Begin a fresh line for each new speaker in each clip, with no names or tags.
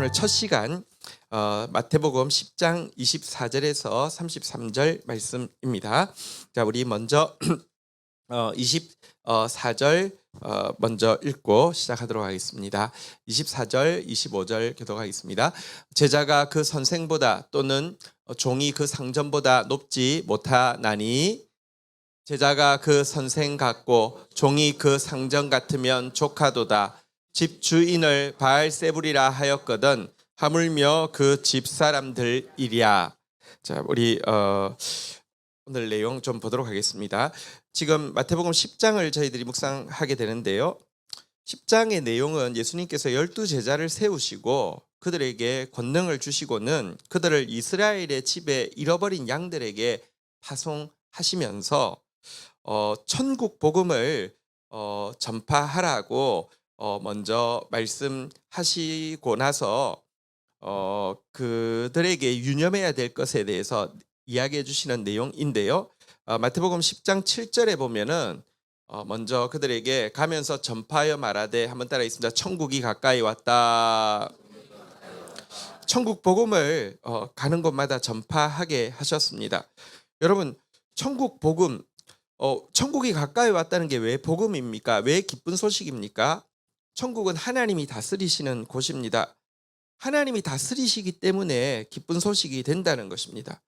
오늘 첫 시간 마태복음 10장 24절에서 33절 말씀입니다. 자, 우리 먼저 24절 먼저 읽고 시작하도록 하겠습니다. 24절, 25절 교독하겠습니다. 제자가 그 선생보다 또는 종이 그 상전보다 높지 못하나니 제자가 그 선생 같고 종이 그 상전 같으면 조카도다. 집 주인을 바알세불이라 하였거든 하물며 그 집 사람들이랴. 자, 우리 오늘 내용 좀 보도록 하겠습니다. 지금 마태복음 10장을 저희들이 묵상하게 되는데요. 10장의 내용은 예수님께서 12제자를 세우시고 그들에게 권능을 주시고는 그들을 이스라엘의 집에 잃어버린 양들에게 파송하시면서 천국 복음을 전파하라고 먼저 말씀하시고 나서 그들에게 유념해야 될 것에 대해서 이야기해 주시는 내용인데요. 마태복음 10장 7절에 보면은 먼저 그들에게 가면서 전파하여 말하되, 한번 따라 있습니다. 천국이 가까이 왔다. 천국 복음을 가는 곳마다 전파하게 하셨습니다. 여러분, 천국 복음, 천국이 가까이 왔다는 게 왜 복음입니까? 왜 기쁜 소식입니까? 천국은 하나님이 다스리시는 곳입니다. 하나님이 다스리시기 때문에 기쁜 소식이 된다는 것입니다.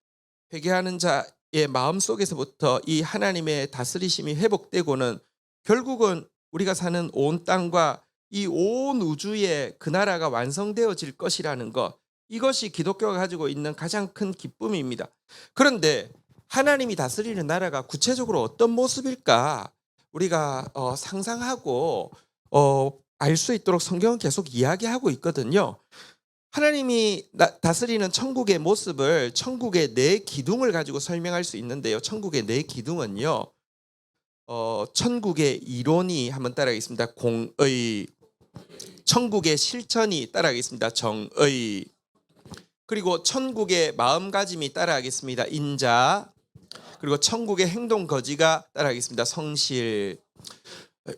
회개하는 자의 마음속에서부터 이 하나님의 다스리심이 회복되고는 결국은 우리가 사는 온 땅과 이 온 우주의 그 나라가 완성되어질 것이라는 것, 이것이 기독교가 가지고 있는 가장 큰 기쁨입니다. 그런데 하나님이 다스리는 나라가 구체적으로 어떤 모습일까 우리가 상상하고 알 수 있도록 성경은 계속 이야기하고 있거든요. 하나님이 다스리는 천국의 모습을 천국의 네 기둥을 가지고 설명할 수 있는데요. 천국의 네 기둥은요, 천국의 이론이, 한번 따라하겠습니다. 공의. 천국의 실천이, 따라하겠습니다. 정의. 그리고 천국의 마음가짐이, 따라하겠습니다. 인자. 그리고 천국의 행동 거지가, 따라하겠습니다. 성실.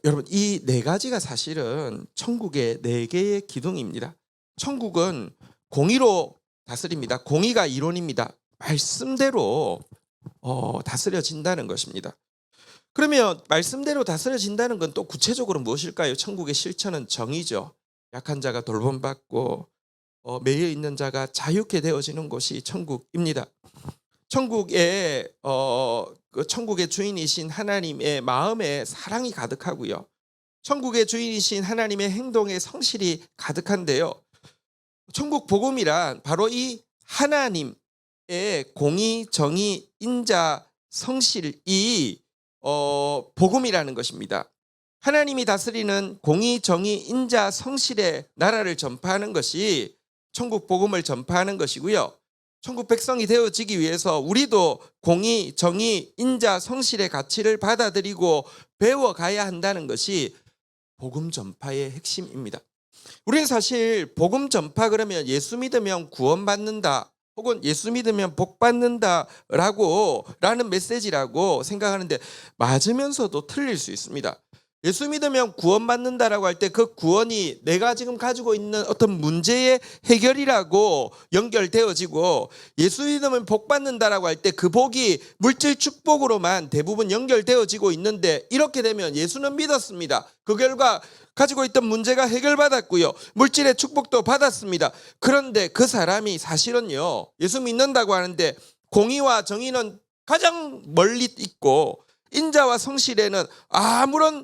여러분, 이 네 가지가 사실은 천국의 네 개의 기둥입니다. 천국은 공의로 다스립니다. 공의가 이론입니다. 말씀대로 다스려진다는 것입니다. 그러면 말씀대로 다스려진다는 건 또 구체적으로 무엇일까요? 천국의 실천은 정의죠. 약한 자가 돌봄받고 매여 있는 자가 자유케 되어지는 곳이 천국입니다. 천국의 천국의 주인이신 하나님의 마음에 사랑이 가득하고요. 천국의 주인이신 하나님의 행동에 성실이 가득한데요. 천국 복음이란 바로 이 하나님의 공의, 정의, 인자, 성실이 복음이라는 것입니다. 하나님이 다스리는 공의, 정의, 인자, 성실의 나라를 전파하는 것이 천국 복음을 전파하는 것이고요. 천국 백성이 되어지기 위해서 우리도 공의, 정의, 인자, 성실의 가치를 받아들이고 배워가야 한다는 것이 복음 전파의 핵심입니다. 우리는 사실 복음 전파 그러면 예수 믿으면 구원받는다, 혹은 예수 믿으면 복 받는다라는 메시지라고 생각하는데 맞으면서도 틀릴 수 있습니다. 예수 믿으면 구원받는다라고 할 때 그 구원이 내가 지금 가지고 있는 어떤 문제의 해결이라고 연결되어지고, 예수 믿으면 복 받는다라고 할 때 그 복이 물질 축복으로만 대부분 연결되어지고 있는데, 이렇게 되면 예수는 믿었습니다. 그 결과 가지고 있던 문제가 해결받았고요. 물질의 축복도 받았습니다. 그런데 그 사람이 사실은요, 예수 믿는다고 하는데 공의와 정의는 가장 멀리 있고 인자와 성실에는 아무런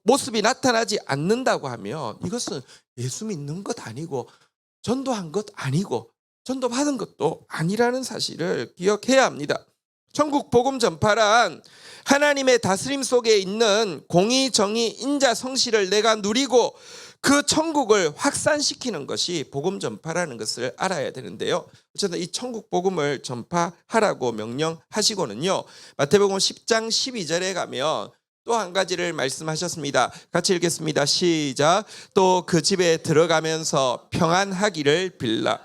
모습이 나타나지 않는다고 하면 이것은 예수 믿는 것 아니고 전도한 것 아니고 전도 받은 것도 아니라는 사실을 기억해야 합니다. 천국 복음 전파란 하나님의 다스림 속에 있는 공의, 정의, 인자, 성실을 내가 누리고 그 천국을 확산시키는 것이 복음 전파라는 것을 알아야 되는데요. 어쨌든 이 천국 복음을 전파하라고 명령하시고는요, 마태복음 10장 12절에 가면 또 한 가지를 말씀하셨습니다. 같이 읽겠습니다. 시작. 또 그 집에 들어가면서 평안하기를 빌라.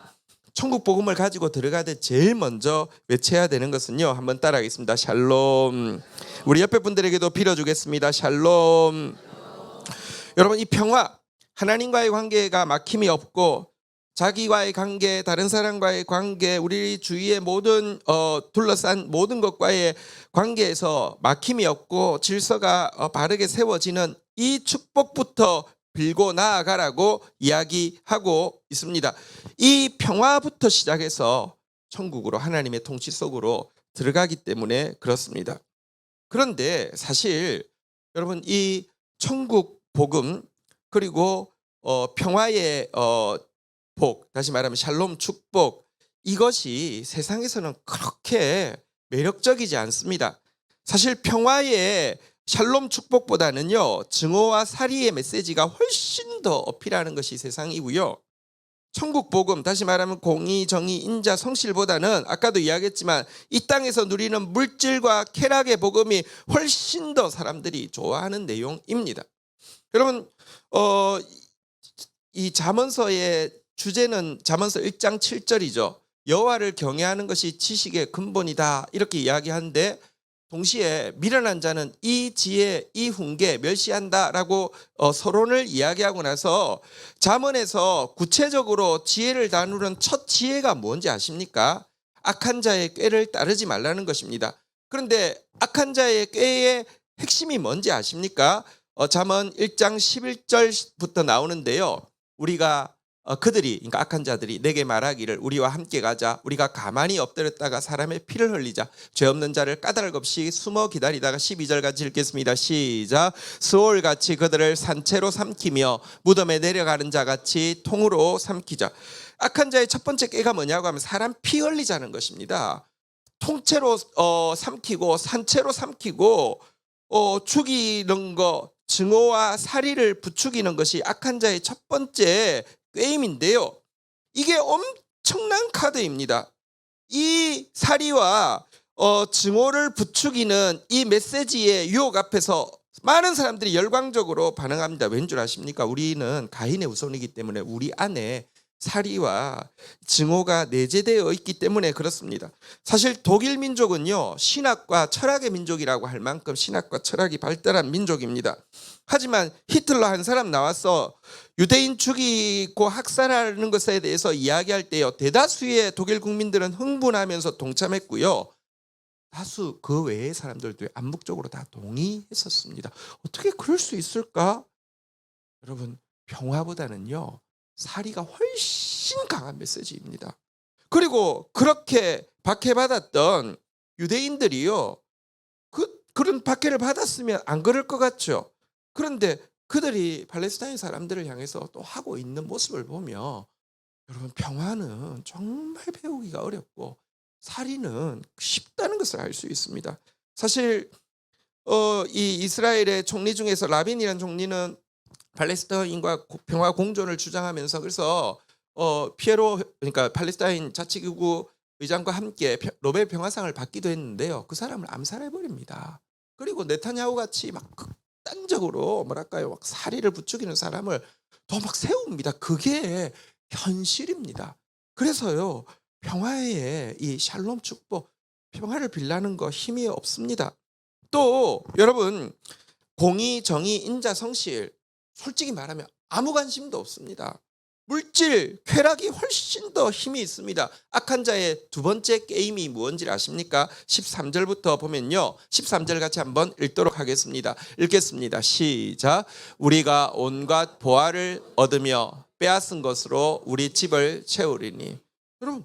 천국 복음을 가지고 들어가되 제일 먼저 외쳐야 되는 것은요, 한번 따라하겠습니다. 샬롬. 우리 옆에 분들에게도 빌어주겠습니다. 샬롬. 여러분, 이 평화, 하나님과의 관계가 막힘이 없고 자기와의 관계, 다른 사람과의 관계, 우리 주위의 모든 둘러싼 모든 것과의 관계에서 막힘이 없고 질서가 바르게 세워지는 이 축복부터 빌고 나아가라고 이야기하고 있습니다. 이 평화부터 시작해서 천국으로, 하나님의 통치 속으로 들어가기 때문에 그렇습니다. 그런데 사실 여러분, 이 천국 복음, 그리고 평화의 복, 다시 말하면 샬롬 축복, 이것이 세상에서는 그렇게 매력적이지 않습니다. 사실 평화의 샬롬 축복보다는요, 증오와 살이의 메시지가 훨씬 더 어필하는 것이 세상이고요. 천국 복음, 다시 말하면 공의, 정의, 인자, 성실보다는 아까도 이야기했지만 이 땅에서 누리는 물질과 쾌락의 복음이 훨씬 더 사람들이 좋아하는 내용입니다. 여러분, 이 잠언서의 주제는 잠언서 1장 7절이죠. 여호와를 경외하는 것이 지식의 근본이다, 이렇게 이야기하는데, 동시에 미련한 자는 이 지혜, 이 훈계 멸시한다라고 서론을 이야기하고 나서 잠언에서 구체적으로 지혜를 다루는 첫 지혜가 뭔지 아십니까? 악한 자의 꾀를 따르지 말라는 것입니다. 그런데 악한 자의 꾀의 핵심이 뭔지 아십니까? 잠언 1장 11절부터 나오는데요. 우리가 그들이, 그러니까 악한 자들이 내게 말하기를 우리와 함께 가자, 우리가 가만히 엎드렸다가 사람의 피를 흘리자, 죄 없는 자를 까닭 없이 숨어 기다리다가 12절 같이 읽겠습니다. 시작. 스올같이 그들을 산채로 삼키며 무덤에 내려가는 자같이 통으로 삼키자. 악한 자의 첫 번째 꾀가 뭐냐고 하면 사람 피 흘리자는 것입니다. 통째로 삼키고 산채로 삼키고 죽이는 거, 증오와 살이를 부추기는 것이 악한 자의 첫 번째 꾀임인데요. 이게 엄청난 카드입니다. 이 살이와 증오를 부추기는 이 메시지의 유혹 앞에서 많은 사람들이 열광적으로 반응합니다. 왠 줄 아십니까? 우리는 가인의 후손이기 때문에 우리 안에 살이와 증오가 내재되어 있기 때문에 그렇습니다. 사실 독일 민족은요, 신학과 철학의 민족이라고 할 만큼 신학과 철학이 발달한 민족입니다. 하지만 히틀러 한 사람 나와서 유대인 죽이고 학살하는 것에 대해서 이야기할 때요, 대다수의 독일 국민들은 흥분하면서 동참했고요, 다수 그 외의 사람들도 암묵적으로 다 동의했었습니다. 어떻게 그럴 수 있을까? 여러분, 평화보다는요, 살이가 훨씬 강한 메시지입니다. 그리고 그렇게 박해받았던 유대인들이요, 그런 박해를 받았으면 안 그럴 것 같죠. 그런데 그들이 팔레스타인 사람들을 향해서 또 하고 있는 모습을 보면, 여러분, 평화는 정말 배우기가 어렵고 살이는 쉽다는 것을 알 수 있습니다. 사실 이 이스라엘의 총리 중에서 라빈이라는 총리는 팔레스타인과 평화 공존을 주장하면서, 그래서 피에로, 그러니까 팔레스타인 자치기구 의장과 함께 노벨 평화상을 받기도 했는데요, 그 사람을 암살해 버립니다. 그리고 네타냐후 같이 막 극단적으로 뭐랄까요, 막 살이를 부추기는 사람을 더 막 세웁니다. 그게 현실입니다. 그래서요, 평화의 이 샬롬 축복, 평화를 빌라는 거 힘이 없습니다. 또 여러분, 공의, 정의, 인자, 성실, 솔직히 말하면 아무 관심도 없습니다. 물질, 쾌락이 훨씬 더 힘이 있습니다. 악한 자의 두 번째 게임이 무엇인지 아십니까? 13절부터 보면요, 13절 같이 한번 읽도록 하겠습니다. 읽겠습니다. 시작. 우리가 온갖 보화를 얻으며 빼앗은 것으로 우리 집을 채우리니. 여러분,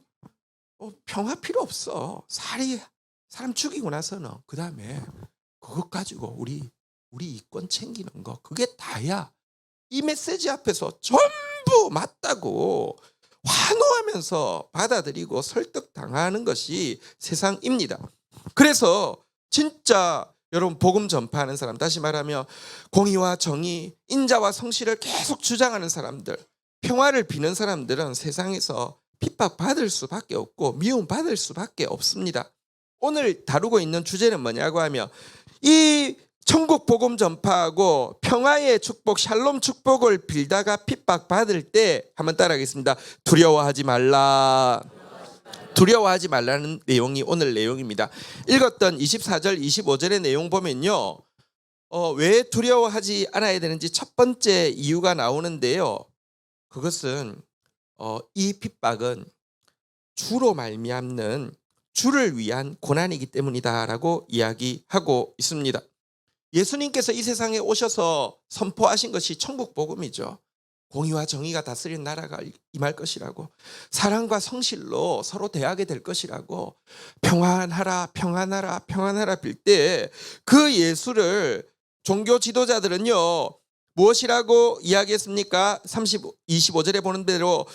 평화 필요 없어. 사람 죽이고 나서는 그 다음에 그것 가지고 우리 이권 챙기는 거, 그게 다야. 이 메시지 앞에서 전부 맞다고 환호하면서 받아들이고 설득당하는 것이 세상입니다. 그래서 진짜 여러분, 복음 전파하는 사람, 다시 말하면 공의와 정의, 인자와 성실을 계속 주장하는 사람들, 평화를 비는 사람들은 세상에서 핍박받을 수밖에 없고 미움받을 수밖에 없습니다. 오늘 다루고 있는 주제는 뭐냐고 하면, 이 천국 복음 전파하고 평화의 축복, 샬롬 축복을 빌다가 핍박받을 때, 한번 따라하겠습니다. 두려워하지 말라. 두려워하지 말라는 내용이 오늘 내용입니다. 읽었던 24절, 25절의 내용 보면요, 왜 두려워하지 않아야 되는지 첫 번째 이유가 나오는데요, 그것은 이 핍박은 주로 말미암는 주를 위한 고난이기 때문이다라고 이야기하고 있습니다. 예수님께서 이 세상에 오셔서 선포하신 것이 천국 복음이죠. 공의와 정의가 다스리는 나라가 임할 것이라고, 사랑과 성실로 서로 대하게 될 것이라고, 평안하라 평안하라 평안하라 빌 때 그 예수를 종교 지도자들은요 무엇이라고 이야기했습니까? 25절에 보는 대로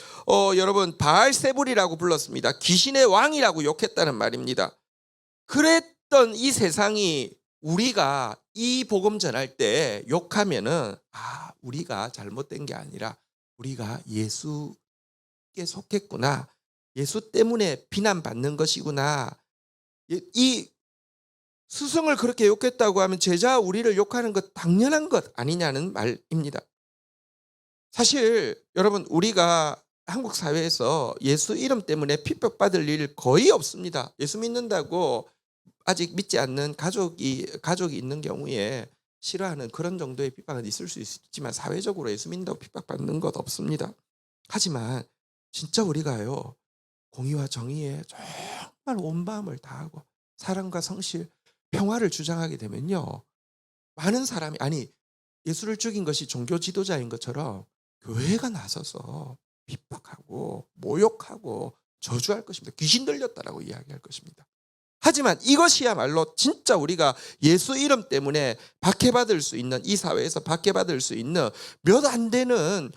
여러분 바알세불이라고 불렀습니다. 귀신의 왕이라고 욕했다는 말입니다. 그랬던 이 세상이 우리가 이 복음 전할 때 욕하면은 우리가 잘못된 게 아니라 우리가 예수께 속했구나, 예수 때문에 비난받는 것이구나, 이 스승을 그렇게 욕했다고 하면 제자 우리를 욕하는 것 당연한 것 아니냐는 말입니다. 사실 여러분 우리가 한국 사회에서 예수 이름 때문에 핍박받을 일 거의 없습니다. 예수 믿는다고 아직 믿지 않는 가족이 있는 경우에 싫어하는 그런 정도의 핍박은 있을 수 있지만 사회적으로 예수 믿는다고 핍박받는 것 없습니다. 하지만 진짜 우리가요 공의와 정의에 정말 온 마음을 다하고 사랑과 성실, 평화를 주장하게 되면요 많은 사람이 예수를 죽인 것이 종교 지도자인 것처럼 교회가 나서서 핍박하고 모욕하고 저주할 것입니다. 귀신 들렸다라고 이야기할 것입니다. 하지만 이것이야말로 진짜 우리가 예수 이름 때문에 박해받을 수 있는, 이 사회에서 박해받을 수 있는 몇 안 되는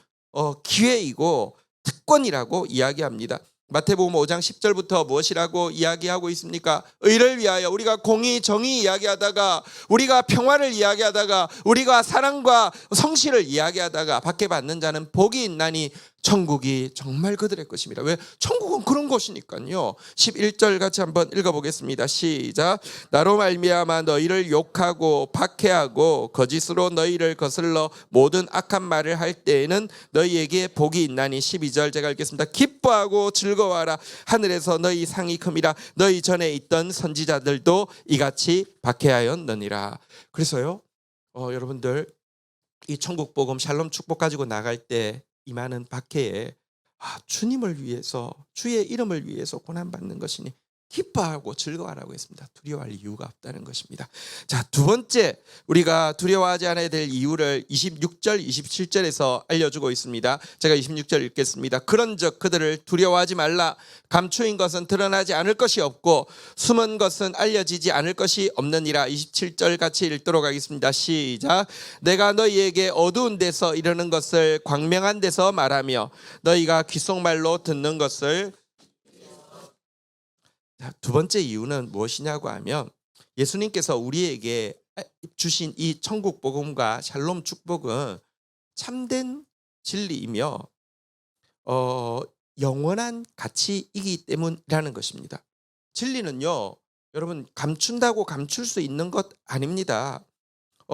기회이고 특권이라고 이야기합니다. 마태복음 5장 10절부터 무엇이라고 이야기하고 있습니까? 의를 위하여 우리가 공의, 정의 이야기하다가, 우리가 평화를 이야기하다가, 우리가 사랑과 성실을 이야기하다가 박해받는 자는 복이 있나니 천국이 정말 그들의 것입니다. 왜? 천국은 그런 곳이니까요. 11절 같이 한번 읽어보겠습니다. 시작. 나로 말미암아 너희를 욕하고 박해하고 거짓으로 너희를 거슬러 모든 악한 말을 할 때에는 너희에게 복이 있나니. 12절 제가 읽겠습니다. 기뻐하고 즐거워하라. 하늘에서 너희 상이 큼이라. 너희 전에 있던 선지자들도 이같이 박해하였느니라. 그래서요 여러분들 이 천국 복음 샬롬 축복 가지고 나갈 때 이 많은 박해에 주님을 위해서, 주의 이름을 위해서 고난받는 것이니 기뻐하고 즐거워하라고 했습니다. 두려워할 이유가 없다는 것입니다. 자, 두 번째 우리가 두려워하지 않아야 될 이유를 26절 27절에서 알려주고 있습니다. 제가 26절 읽겠습니다. 그런즉 그들을 두려워하지 말라. 감추인 것은 드러나지 않을 것이 없고 숨은 것은 알려지지 않을 것이 없느니라. 27절 같이 읽도록 하겠습니다. 시작. 내가 너희에게 어두운 데서 이르는 것을 광명한 데서 말하며 너희가 귓속말로 듣는 것을. 두 번째 이유는 무엇이냐고 하면 예수님께서 우리에게 주신 이 천국 복음과 샬롬 축복은 참된 진리이며 영원한 가치이기 때문이라는 것입니다. 진리는요 여러분 감춘다고 감출 수 있는 것 아닙니다.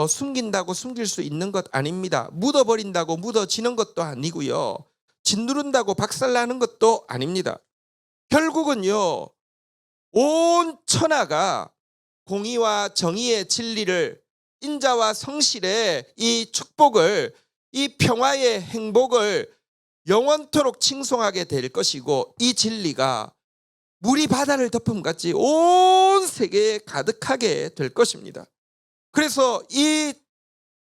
숨긴다고 숨길 수 있는 것 아닙니다. 묻어버린다고 묻어지는 것도 아니고요, 짓누른다고 박살나는 것도 아닙니다. 결국은요 온 천하가 공의와 정의의 진리를, 인자와 성실의 이 축복을, 이 평화의 행복을 영원토록 칭송하게 될 것이고, 이 진리가 물이 바다를 덮음같이 온 세계에 가득하게 될 것입니다. 그래서 이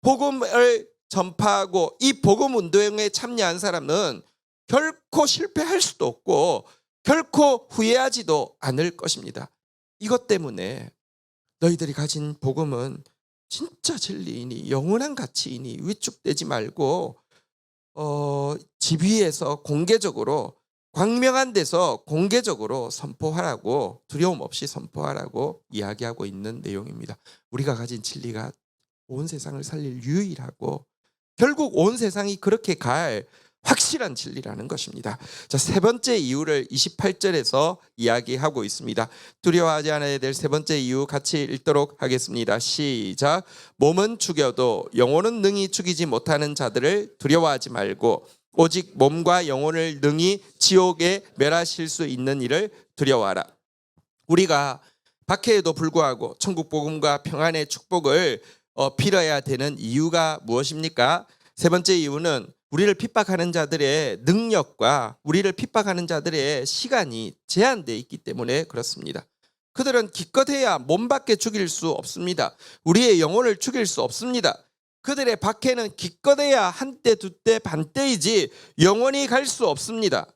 복음을 전파하고 이 복음 운동에 참여한 사람은 결코 실패할 수도 없고 결코 후회하지도 않을 것입니다. 이것 때문에 너희들이 가진 복음은 진짜 진리이니 영원한 가치이니 위축되지 말고 집 위에서 공개적으로, 광명한 데서 공개적으로 선포하라고, 두려움 없이 선포하라고 이야기하고 있는 내용입니다. 우리가 가진 진리가 온 세상을 살릴 유일하고 결국 온 세상이 그렇게 갈 확실한 진리라는 것입니다. 자, 세 번째 이유를 28절에서 이야기하고 있습니다. 두려워하지 않아야 될 세 번째 이유 같이 읽도록 하겠습니다. 시작. 몸은 죽여도 영혼은 능히 죽이지 못하는 자들을 두려워하지 말고 오직 몸과 영혼을 능히 지옥에 멸하실 수 있는 이를 두려워하라. 우리가 박해에도 불구하고 천국 복음과 평안의 축복을 빌어야 되는 이유가 무엇입니까? 세 번째 이유는 우리를 핍박하는 자들의 능력과 우리를 핍박하는 자들의 시간이 제한되어 있기 때문에 그렇습니다. 그들은 기껏해야 몸밖에 죽일 수 없습니다. 우리의 영혼을 죽일 수 없습니다. 그들의 박해는 기껏해야 한때 두때 반때이지 영원히 갈 수 없습니다.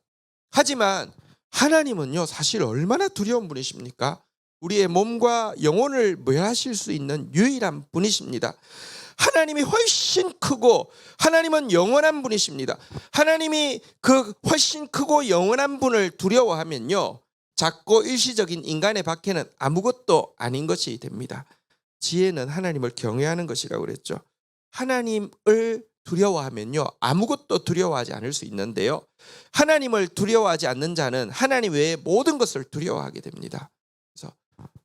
하지만 하나님은요, 사실 얼마나 두려운 분이십니까? 우리의 몸과 영혼을 멸하실 수 있는 유일한 분이십니다. 하나님이 훨씬 크고 하나님은 영원한 분이십니다. 하나님이 그 훨씬 크고 영원한 분을 두려워하면요, 작고 일시적인 인간의 박해는 아무것도 아닌 것이 됩니다. 지혜는 하나님을 경외하는 것이라고 그랬죠. 하나님을 두려워하면요, 아무것도 두려워하지 않을 수 있는데요, 하나님을 두려워하지 않는 자는 하나님 외의 모든 것을 두려워하게 됩니다. 그래서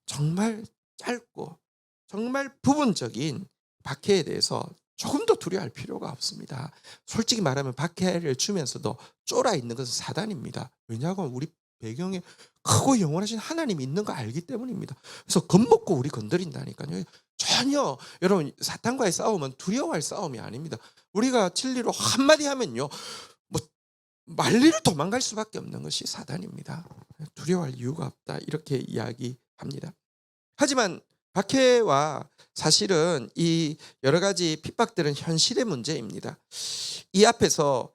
정말 짧고 정말 부분적인 박해에 대해서 조금 더 두려워할 필요가 없습니다. 솔직히 말하면 박해를 주면서도 쫄아 있는 것은 사단입니다. 왜냐하면 우리 배경에 크고 영원하신 하나님이 있는 거 알기 때문입니다. 그래서 겁먹고 우리 건드린다니까요. 전혀 여러분, 사탄과의 싸움은 두려워할 싸움이 아닙니다. 우리가 진리로 한마디 하면요, 뭐 말리를 도망갈 수밖에 없는 것이 사단입니다. 두려워할 이유가 없다, 이렇게 이야기합니다. 하지만 박해와 사실은 이 여러 가지 핍박들은 현실의 문제입니다. 이 앞에서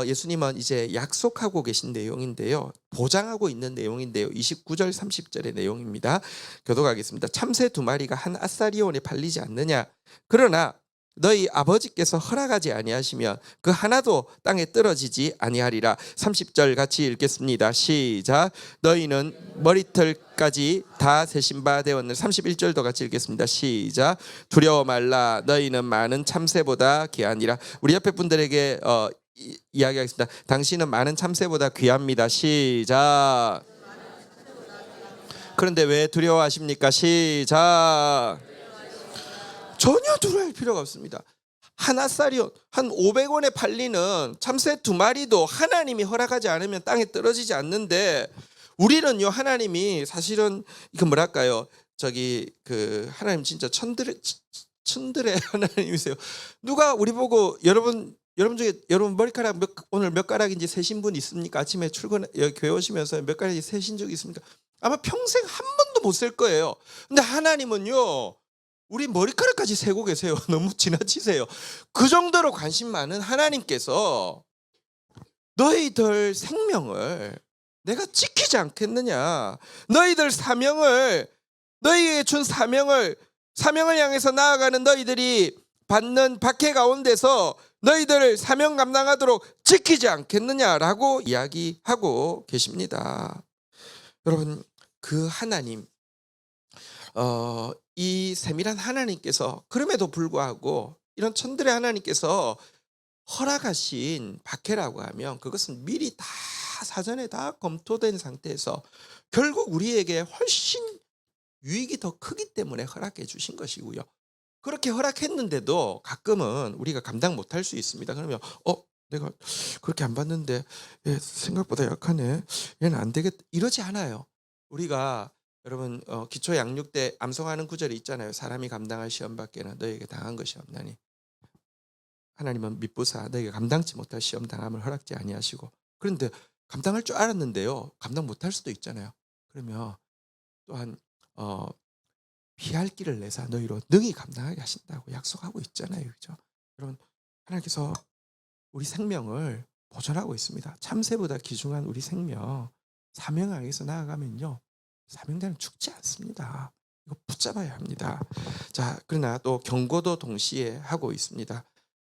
예수님은 이제 약속하고 계신 내용인데요, 보장하고 있는 내용인데요, 29절 30절의 내용입니다. 교독하겠습니다. 참새 2마리가 한 아사리온에 팔리지 않느냐? 그러나 너희 아버지께서 허락하지 아니하시면 그 하나도 땅에 떨어지지 아니하리라. 30절 같이 읽겠습니다. 시작. 너희는 머리털까지 다 세신 바 되었느니라. 31절도 같이 읽겠습니다. 시작. 두려워 말라. 너희는 많은 참새보다 귀하니라. 우리 옆에 분들에게 이야기하겠습니다. 당신은 많은 참새보다 귀합니다. 시작. 그런데 왜 두려워하십니까? 시작. 전혀 두려워할 필요가 없습니다. 하나살이요, 한 500원에 팔리는 참새 2마리도 하나님이 허락하지 않으면 땅에 떨어지지 않는데, 우리는요, 하나님이 사실은 이거 뭐랄까요, 하나님 진짜 천들의 하나님이세요. 누가 우리 보고 여러분 중에 여러분 머리카락 오늘 몇 가락인지 세신 분 있습니까? 아침에 교회 오시면서 몇 가락인지 세신 적 있습니까? 아마 평생 한 번도 못 셀 거예요. 근데 하나님은요, 우리 머리카락까지 세고 계세요. 너무 지나치세요. 그 정도로 관심 많은 하나님께서 너희들 생명을 내가 지키지 않겠느냐? 너희들 너희에게 준 사명을 향해서 나아가는 너희들이 받는 박해 가운데서 너희들 사명 감당하도록 지키지 않겠느냐라고 이야기하고 계십니다. 여러분, 그 하나님, 이 세밀한 하나님께서 그럼에도 불구하고 이런 천들의 하나님께서 허락하신 박해라고 하면 그것은 미리 다 사전에 다 검토된 상태에서 결국 우리에게 훨씬 유익이 더 크기 때문에 허락해 주신 것이고요. 그렇게 허락했는데도 가끔은 우리가 감당 못할 수 있습니다. 그러면 내가 그렇게 안 받는데 얘 생각보다 약하네, 얘는 안 되겠다, 이러지 않아요. 우리가 여러분 기초 양육 때 암송하는 구절이 있잖아요. 사람이 감당할 시험 밖에는 너에게 당한 것이 없나니 하나님은 미쁘사 너에게 감당치 못할 시험 당함을 허락지 아니하시고. 그런데 감당할 줄 알았는데요, 감당 못할 수도 있잖아요. 그러면 또한 피할 길을 내사 너희로 능히 감당하게 하신다고 약속하고 있잖아요. 그죠? 여러분, 하나님께서 우리 생명을 보존하고 있습니다. 참새보다 귀중한 우리 생명, 사명을 향해서 나아가면요, 사명자는 죽지 않습니다. 이거 붙잡아야 합니다. 자, 그러나 또 경고도 동시에 하고 있습니다.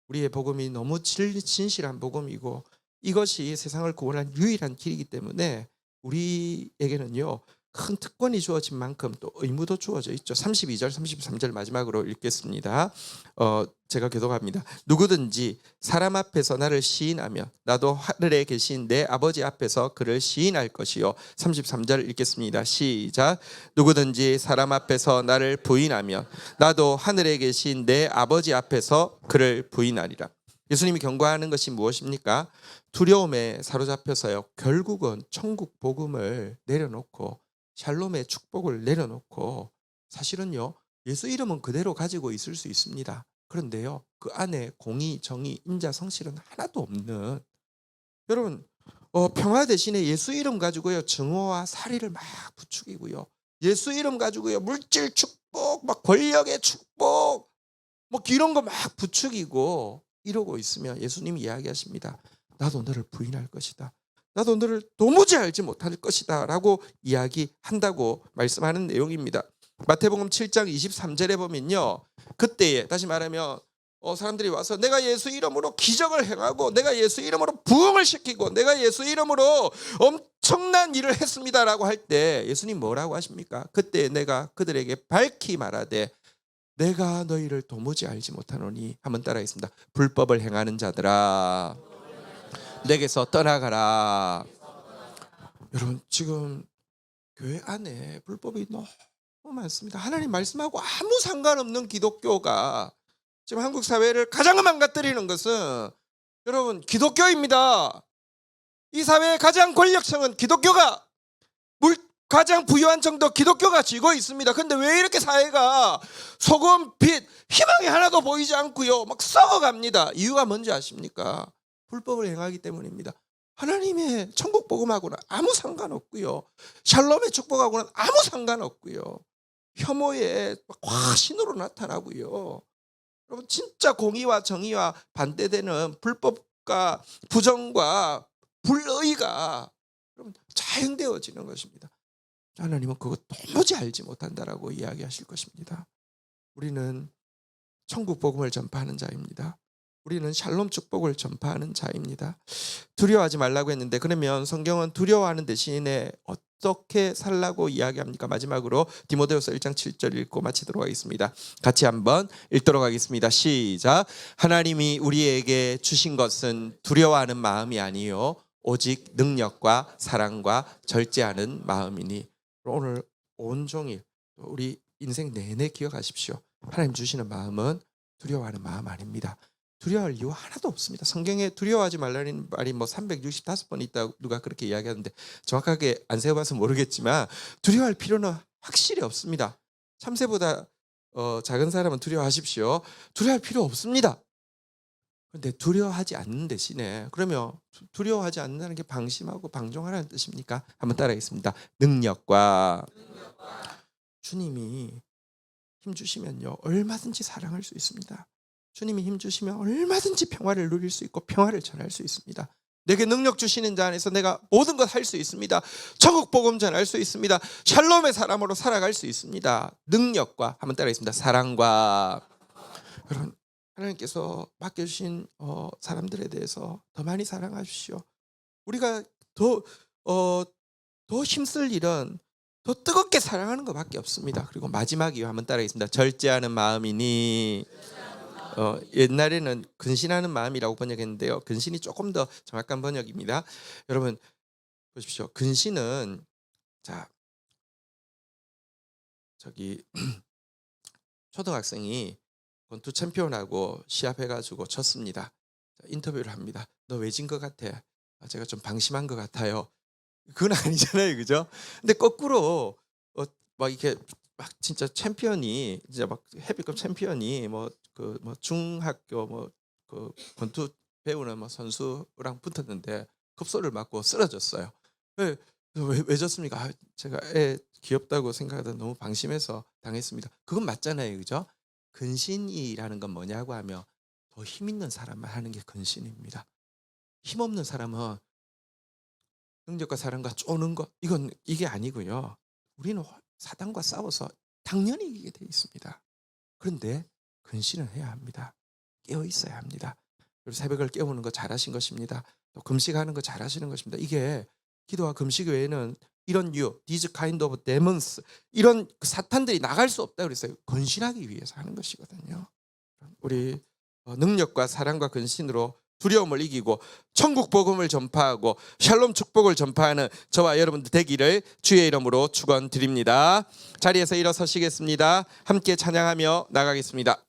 우리의 복음이 너무 진실한 복음이고 이것이 세상을 구원한 유일한 길이기 때문에 우리에게는요, 큰 특권이 주어진 만큼 또 의무도 주어져 있죠. 32절 33절 마지막으로 읽겠습니다. 제가 교독합니다. 누구든지 사람 앞에서 나를 시인하면 나도 하늘에 계신 내 아버지 앞에서 그를 시인할 것이요. 33절 읽겠습니다. 시작. 누구든지 사람 앞에서 나를 부인하면 나도 하늘에 계신 내 아버지 앞에서 그를 부인하리라. 예수님이 경고하는 것이 무엇입니까? 두려움에 사로잡혀서요, 결국은 천국 복음을 내려놓고 샬롬의 축복을 내려놓고 사실은요, 예수 이름은 그대로 가지고 있을 수 있습니다. 그런데요, 그 안에 공의, 정의, 인자, 성실은 하나도 없는, 여러분, 평화 대신에 예수 이름 가지고요 증오와 살의를 막 부추기고요, 예수 이름 가지고요 물질 축복, 막 권력의 축복, 뭐 이런 거 막 부추기고 이러고 있으면 예수님이 이야기하십니다. 나도 너를 부인할 것이다. 나도 너를 도무지 알지 못할 것이다 라고 이야기한다고 말씀하는 내용입니다. 마태복음 7장 23절에 보면요, 그때에 다시 말하면 사람들이 와서 내가 예수 이름으로 기적을 행하고 내가 예수 이름으로 부흥을 시키고 내가 예수 이름으로 엄청난 일을 했습니다라고 할 때 예수님 뭐라고 하십니까? 그때 내가 그들에게 밝히 말하되 내가 너희를 도무지 알지 못하노니, 한번 따라하겠습니다. 불법을 행하는 자들아 내게서 떠나가라. 여러분, 지금 교회 안에 불법이 너무 많습니다. 하나님 말씀하고 아무 상관없는 기독교가 지금 한국 사회를 가장 망가뜨리는 것은 여러분 기독교입니다. 이 사회의 가장 권력층은 기독교가, 가장 부유한 정도 기독교가 쥐고 있습니다. 그런데 왜 이렇게 사회가 소금, 빛, 희망이 하나도 보이지 않고요 막 썩어갑니다. 이유가 뭔지 아십니까? 불법을 행하기 때문입니다. 하나님의 천국 복음하고는 아무 상관없고요, 샬롬의 축복하고는 아무 상관없고요, 혐오의 화신으로 나타나고요, 여러분 진짜 공의와 정의와 반대되는 불법과 부정과 불의가 여러분 자행되어지는 것입니다. 하나님은 그거 도무지 알지 못한다라고 이야기하실 것입니다. 우리는 천국 복음을 전파하는 자입니다. 우리는 샬롬 축복을 전파하는 자입니다. 두려워하지 말라고 했는데, 그러면 성경은 두려워하는 대신에 어떻게 살라고 이야기합니까? 마지막으로 디모데후서 1장 7절 읽고 마치도록 하겠습니다. 같이 한번 읽도록 하겠습니다. 시작. 하나님이 우리에게 주신 것은 두려워하는 마음이 아니요 오직 능력과 사랑과 절제하는 마음이니. 오늘 온종일 우리 인생 내내 기억하십시오. 하나님 주시는 마음은 두려워하는 마음 아닙니다. 두려워할 이유 하나도 없습니다. 성경에 두려워하지 말라는 말이 365번 있다고 누가 그렇게 이야기하는데 정확하게 안 세어봐서 모르겠지만 두려워할 필요는 확실히 없습니다. 참새보다 작은 사람은 두려워하십시오. 두려워할 필요 없습니다. 그런데 두려워하지 않는 대신에, 그러면 두려워하지 않는다는 게 방심하고 방종하라는 뜻입니까? 한번 따라하겠습니다. 능력과 주님이 힘 주시면요 얼마든지 사랑할 수 있습니다. 주님이 힘 주시면 얼마든지 평화를 누릴 수 있고 평화를 전할 수 있습니다. 내게 능력 주시는 자 안에서 내가 모든 것 할 수 있습니다. 천국 복음 전할 수 있습니다. 샬롬의 사람으로 살아갈 수 있습니다. 능력과, 한번 따라하겠습니다. 사랑과. 여러분, 하나님께서 맡겨주신 사람들에 대해서 더 많이 사랑하십시오. 우리가 더 힘쓸 일은 더 뜨겁게 사랑하는 것밖에 없습니다. 그리고 마지막이요, 한번 따라하겠습니다. 절제하는 마음이니. 옛날에는 근신하는 마음이라고 번역했는데요, 근신이 조금 더 정확한 번역입니다. 여러분 보십시오. 근신은 초등학생이 권투 챔피언하고 시합해가지고 졌습니다. 인터뷰를 합니다. 너 왜 진 것 같아? 제가 좀 방심한 것 같아요. 그건 아니잖아요, 그죠? 근데 거꾸로 막 이렇게 막 진짜 챔피언이, 진짜 막 헤비급 챔피언이 중학교 그 권투 배우는 선수랑 붙었는데 급소를 맞고 쓰러졌어요. 왜 졌습니까? 제가 애 귀엽다고 생각하다 너무 방심해서 당했습니다. 그건 맞잖아요, 그죠? 근신이라는 건 뭐냐고 하면 더 힘 있는 사람만 하는 게 근신입니다. 힘 없는 사람은 능력과 사랑과 쪼는 것, 이게 아니고요. 우리는 사단과 싸워서 당연히 이기게 돼 있습니다. 그런데 근신을 해야 합니다. 깨어 있어야 합니다. 그리고 새벽을 깨우는 거 잘하신 것입니다. 또 금식하는 거 잘하시는 것입니다. 이게 기도와 금식 외에는 이런 these kind of demons, 이런 사탄들이 나갈 수 없다 그랬어요. 근신하기 위해서 하는 것이거든요. 우리 능력과 사랑과 근신으로 두려움을 이기고 천국 복음을 전파하고 샬롬 축복을 전파하는 저와 여러분들 되기를 주의 이름으로 축원드립니다. 자리에서 일어서시겠습니다. 함께 찬양하며 나가겠습니다.